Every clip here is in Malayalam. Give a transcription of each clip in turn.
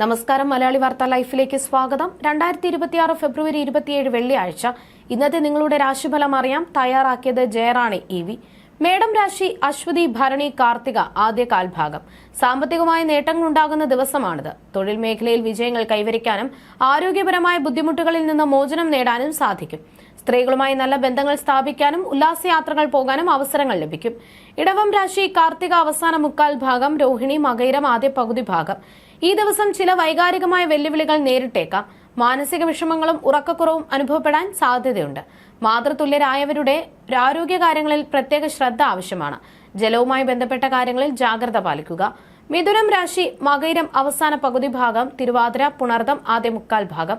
നമസ്കാരം. മലയാളി വാർത്താ ലൈഫിലേക്ക് സ്വാഗതം. 2026 ഫെബ്രുവരി 27 വെള്ളിയാഴ്ച. ഇന്നത്തെ നിങ്ങളുടെ രാശിഫലം അറിയാം. തയ്യാറാക്കിയത് ജയറാണി EV. മേടം രാശി അശ്വതി ഭരണി കാർത്തിക ആദ്യ കാൽഭാഗം. സാമ്പത്തികമായ നേട്ടങ്ങൾ ഉണ്ടാകുന്ന ദിവസമാണിത്. തൊഴിൽ മേഖലയിൽ വിജയങ്ങൾ കൈവരിക്കാനും ആരോഗ്യപരമായ ബുദ്ധിമുട്ടുകളിൽ നിന്ന് മോചനം നേടാനും സാധിക്കും. സ്ത്രീകളുമായി നല്ല ബന്ധങ്ങൾ സ്ഥാപിക്കാനും ഉല്ലാസയാത്രകൾ പോകാനും അവസരങ്ങൾ ലഭിക്കും. ഇടവം രാശി കാർത്തിക അവസാന മുക്കാൽ ഭാഗം, രോഹിണി മകയിരം ആദ്യ പകുതി ഭാഗം. ഈ ദിവസം ചില വൈകാരികമായ വെല്ലുവിളികൾ നേരിട്ടേക്കാം. മാനസിക വിഷമങ്ങളും ഉറക്കക്കുറവും അനുഭവപ്പെടാൻ സാധ്യതയുണ്ട്. മാതൃതുല്യരായവരുടെ ആരോഗ്യകാര്യങ്ങളിൽ പ്രത്യേക ശ്രദ്ധ ആവശ്യമാണ്. ജലവുമായി ബന്ധപ്പെട്ട കാര്യങ്ങളിൽ ജാഗ്രത പാലിക്കുക. മിഥുനം രാശി മകയിരം അവസാന പകുതി ഭാഗം, തിരുവാതിര പുണർദം ആദ്യ മുക്കാൽ ഭാഗം.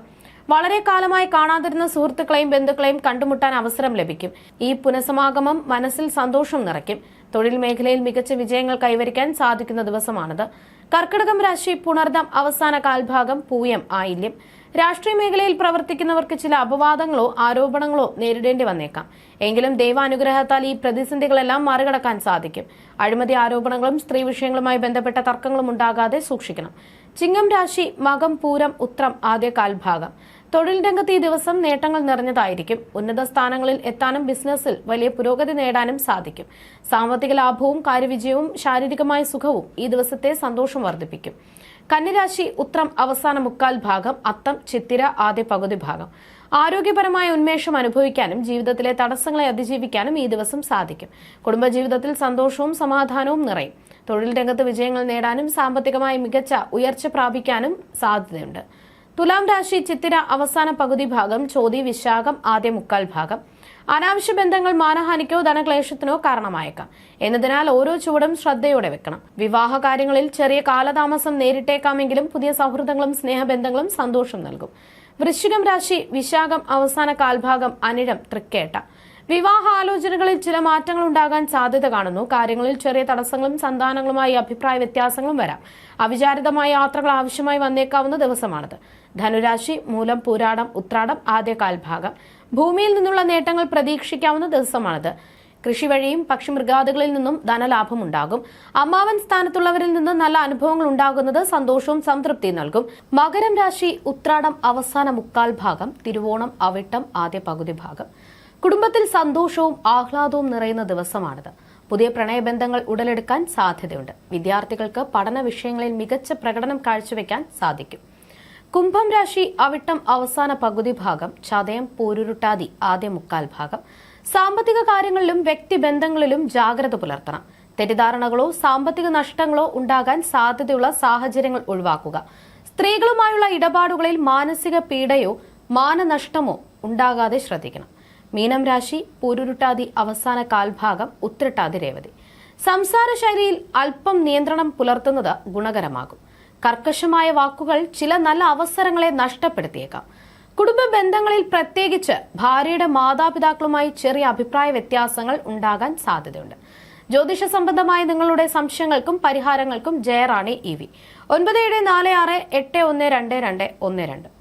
വളരെ കാലമായി കാണാതിരുന്ന സുഹൃത്തുക്കളെയും ബന്ധുക്കളെയും കണ്ടുമുട്ടാൻ അവസരം ലഭിക്കും. ഈ പുനഃസമാഗമം മനസ്സിൽ സന്തോഷം നിറയ്ക്കും. തൊഴിൽ മേഖലയിൽ മികച്ച വിജയങ്ങൾ കൈവരിക്കാൻ സാധിക്കുന്ന ദിവസമാണിത്. കർക്കിടകം രാശി പുണർദം അവസാന കാൽഭാഗം, പൂയം ആയില്യം. രാഷ്ട്രീയ മേഖലയിൽ പ്രവർത്തിക്കുന്നവർക്ക് ചില അപവാദങ്ങളോ ആരോപണങ്ങളോ നേരിടേണ്ടി വന്നേക്കാം. എങ്കിലും ദൈവാനുഗ്രഹത്താൽ ഈ പ്രതിസന്ധികളെല്ലാം മറികടക്കാൻ സാധിക്കും. അഴിമതി ആരോപണങ്ങളും സ്ത്രീ വിഷയങ്ങളുമായി ബന്ധപ്പെട്ട തർക്കങ്ങളും ഉണ്ടാകാതെ സൂക്ഷിക്കണം. ചിങ്ങം രാശി മകം പൂരം ഉത്രം ആദ്യ കാൽഭാഗം. തൊഴിൽ രംഗത്ത് ഈ ദിവസം നേട്ടങ്ങൾ നിറഞ്ഞതായിരിക്കും. ഉന്നത സ്ഥാനങ്ങളിൽ എത്താനും ബിസിനസ്സിൽ വലിയ പുരോഗതി നേടാനും സാധിക്കും. സാമ്പത്തിക ലാഭവും കാര്യവിജയവും ശാരീരികമായ സുഖവും ഈ ദിവസത്തെ സന്തോഷം വർദ്ധിപ്പിക്കും. കന്നിരാശി ഉത്രം അവസാന മുക്കാൽ ഭാഗം, അത്തം ചിത്തിര ആദ്യ പകുതി ഭാഗം. ആരോഗ്യപരമായ ഉന്മേഷം അനുഭവിക്കാനും ജീവിതത്തിലെ തടസ്സങ്ങളെ അതിജീവിക്കാനും ഈ ദിവസം സാധിക്കും. കുടുംബജീവിതത്തിൽ സന്തോഷവും സമാധാനവും നിറയും. തൊഴിൽ രംഗത്ത് വിജയങ്ങൾ നേടാനും സാമ്പത്തികമായി മികച്ച ഉയർച്ച പ്രാപിക്കാനും സാധ്യതയുണ്ട്. തുലാം രാശി ചിത്തിര അവസാന പകുതി ഭാഗം, ചോതി വിശാഖം ആദ്യ മുക്കാൽ ഭാഗം. അനാവശ്യ ബന്ധങ്ങൾ മാനഹാനിക്കോ ധനക്ലേശത്തിനോ കാരണമായേക്കാം. എന്നതിനാൽ ഓരോ ചുവടും ശ്രദ്ധയോടെ വെക്കണം. വിവാഹ കാര്യങ്ങളിൽ ചെറിയ കാലതാമസം നേരിട്ടേക്കാമെങ്കിലും പുതിയ സൗഹൃദങ്ങളും സ്നേഹബന്ധങ്ങളും സന്തോഷം നൽകും. വൃശ്ചികം രാശി വിശാഖം അവസാന കാൽഭാഗം, അനിഴം തൃക്കേട്ട. വിവാഹ ആലോചനകളിൽ ചില മാറ്റങ്ങൾ ഉണ്ടാകാൻ സാധ്യത കാണുന്നു. കാര്യങ്ങളിൽ ചെറിയ തടസ്സങ്ങളും സന്താനങ്ങളുമായി അഭിപ്രായ വ്യത്യാസങ്ങളും വരാം. അവിചാരിതമായ യാത്രകൾ ആവശ്യമായി വന്നേക്കാവുന്ന ദിവസമാണിത്. ധനുരാശി മൂലം പൂരാടം ഉത്രാടം ആദ്യ കാൽഭാഗം. ഭൂമിയിൽ നിന്നുള്ള നേട്ടങ്ങൾ പ്രതീക്ഷിക്കാവുന്ന ദിവസമാണിത്. കൃഷി വഴിയും പക്ഷിമൃഗാദികളിൽ നിന്നും ധനലാഭം ഉണ്ടാകും. അമ്മാവൻ സ്ഥാനത്തുള്ളവരിൽ നിന്ന് നല്ല അനുഭവങ്ങൾ ഉണ്ടാകുന്നത് സന്തോഷവും സംതൃപ്തിയും നൽകും. മകരം രാശി ഉത്രാടം അവസാന മുക്കാൽ ഭാഗം, തിരുവോണം അവിട്ടം ആദ്യ പകുതി ഭാഗം. കുടുംബത്തിൽ സന്തോഷവും ആഹ്ലാദവും നിറയുന്ന ദിവസമാണിത്. പുതിയ പ്രണയബന്ധങ്ങൾ ഉടലെടുക്കാൻ സാധ്യതയുണ്ട്. വിദ്യാർത്ഥികൾക്ക് പഠന വിഷയങ്ങളിൽ മികച്ച പ്രകടനം കാഴ്ചവെക്കാൻ സാധിക്കും. കുംഭം രാശി അവിട്ടം അവസാന പകുതി ഭാഗം, ചതയം പൂരുരുട്ടാതി ആദ്യ മുക്കാൽ ഭാഗം. സാമ്പത്തിക കാര്യങ്ങളിലും വ്യക്തിബന്ധങ്ങളിലും ജാഗ്രത പുലർത്തണം. തെറ്റിദ്ധാരണകളോ സാമ്പത്തിക നഷ്ടങ്ങളോ ഉണ്ടാകാൻ സാധ്യതയുള്ള സാഹചര്യങ്ങൾ ഒഴിവാക്കുക. സ്ത്രീകളുമായുള്ള ഇടപാടുകളിൽ മാനസിക പീഡയോ മാനനഷ്ടമോ ഉണ്ടാകാതെ ശ്രദ്ധിക്കണം. മീനം രാശി പൂരുരുട്ടാതി അവസാന കാൽഭാഗം, ഉത്രട്ടാതി രേവതി. സംസാര ശൈലിയിൽ അല്പം നിയന്ത്രണം പുലർത്തുന്നത് ഗുണകരമാകും. കർക്കശമായ വാക്കുകൾ ചില നല്ല അവസരങ്ങളെ നഷ്ടപ്പെടുത്തിയേക്കാം. കുടുംബ ബന്ധങ്ങളിൽ പ്രത്യേകിച്ച് ഭാര്യയുടെ മാതാപിതാക്കളുമായി ചെറിയ അഭിപ്രായ വ്യത്യാസങ്ങൾ ഉണ്ടാകാൻ സാധ്യതയുണ്ട്. ജ്യോതിഷ സംബന്ധമായ നിങ്ങളുടെ സംശയങ്ങൾക്കും പരിഹാരങ്ങൾക്കും ജയറാണി EV 9746812212.